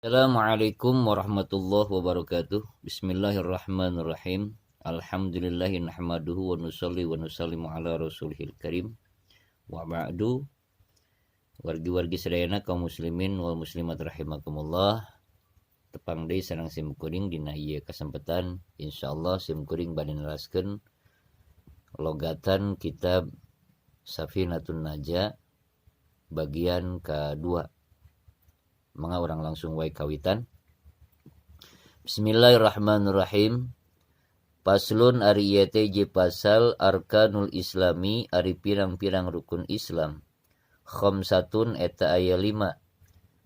Assalamualaikum warahmatullahi wabarakatuh. Bismillahirrahmanirrahim. Alhamdulillahi nahmaduhu wa nusalli wa nusallimu ala rasulihil karim. Wa ba'du. Wargi-wargi sadayana kaum muslimin wal muslimat rahimakumullah. Tepang deui sareng sim kuring dina ieu kesempatan insyaallah sim kuring bade neraskeun logatan kitab Safinatun Najah bagian kedua. Mangga orang langsung wae kawitan. Bismillahirrahmanirrahim. Paslun ari ieu teh je pasal arkanul islami ari pirang-pirang rukun Islam. Khamsatun eta aya 5.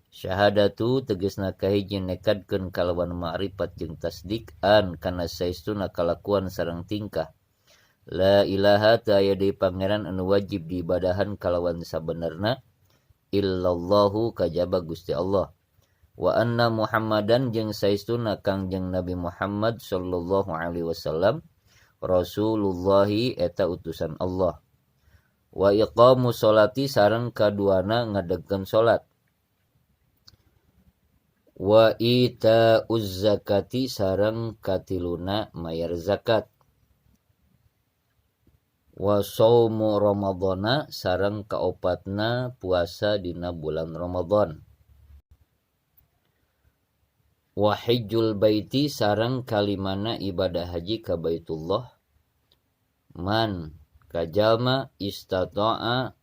Syahadatu tegasna kahiji nekadkeun kalawan ma'rifat jeung tasdik an kana saestuna kalakuan sareng tingkah. La ilaha ta aya deui pangeran anu wajib diibadahan kalawan sabenerna illallahu kajaba Gusti Allah. Wa anna Muhammadan jeung saestuna Kangjeng Nabi Muhammad sallallahu alaihi wasallam Rasulullahi eta utusan Allah. Wa iqamus sholati sareng kaduana ngadegkeun salat. Wa itauz zakati sareng katiluna mayar zakat. Wa shaumu ramadhana sareng kaopatna puasa dina bulan Ramadan. Wa hajjul baiti sareng kalimana ibadah haji ka Baitullah. Man kajalma istata'a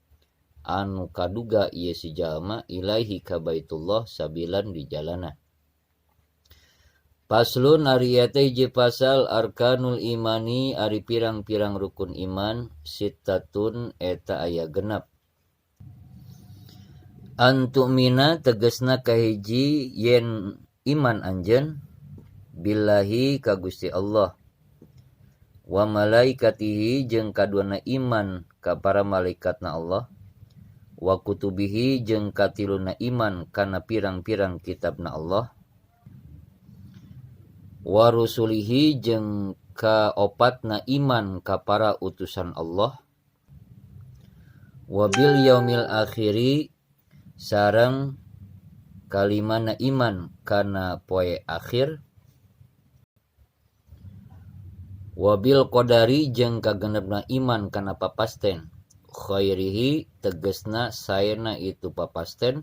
anu kaduga ieu si jalma ilaihi ka Baitullah sabilan di jalana. Paslun ari teh je pasal arkanul imani ari pirang-pirang rukun iman sittatun eta aya genep. Antumina tegasna kahiji yen iman anjeun billahi ka Gusti Allah. Wa malaikatihi jeung kaduana iman ka para malaikatna Allah. Wa kutubihi jeung katiluna iman kana pirang-pirang kitabna Allah. Wa rusulihi jeung kaopatna iman ka para utusan Allah. Wa bil yaumil akhiri sareng kalimana iman kana poe akhir. Wa bil qadari jeung kagenepna iman kana papasten. Khairihi tegasna saena itu papasten.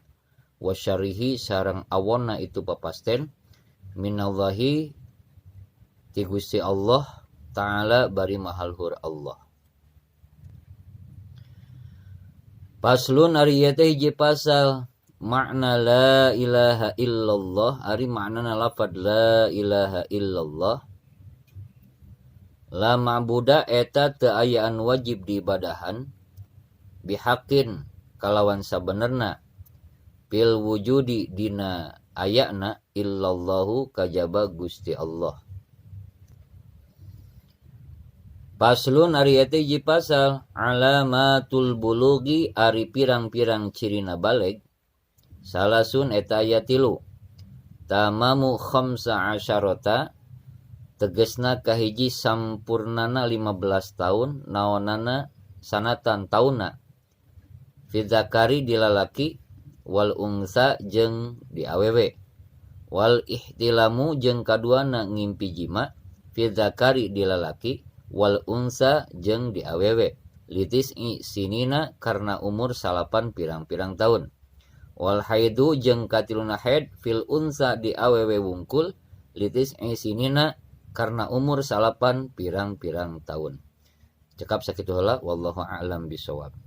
Wa syarrihi sareng awonna itu papasten. Minallahi ti Gusti Allah Ta'ala bari mahalhur Allah. Paslun ari ieu teh hiji pasal makna la ilaha illallah ari maknana lafaz la ilaha illallah. La ma'buda eta teu aya anu wajib diibadahan bihaqqin kalawan sabenerna bil wujudi dina ayana illallahu kajaba Gusti Allah. Paslun ari teh hiji pasal alamatul bulughi ari pirang-pirang cirina baleg. Salasun eta aya 3. Tamamu khamsa asyarata tegasna kahiji sampurnana 15 taun naonana sanatan tauna. Fi zakari di lalaki wal unsa jeung di awewe. Wal ihtilamu jeung kaduana ngimpi jima fi zakari di lalaki wal unsa jeung di awewe litis sinina karena umur 8 pirang-pirang tahun. Wal haidu jeung katiluna haid fil unsa di awewe wungkul litis sinina karena umur 8 pirang-pirang tahun. Cekap sakitu heula wallahu a'lam bisawab.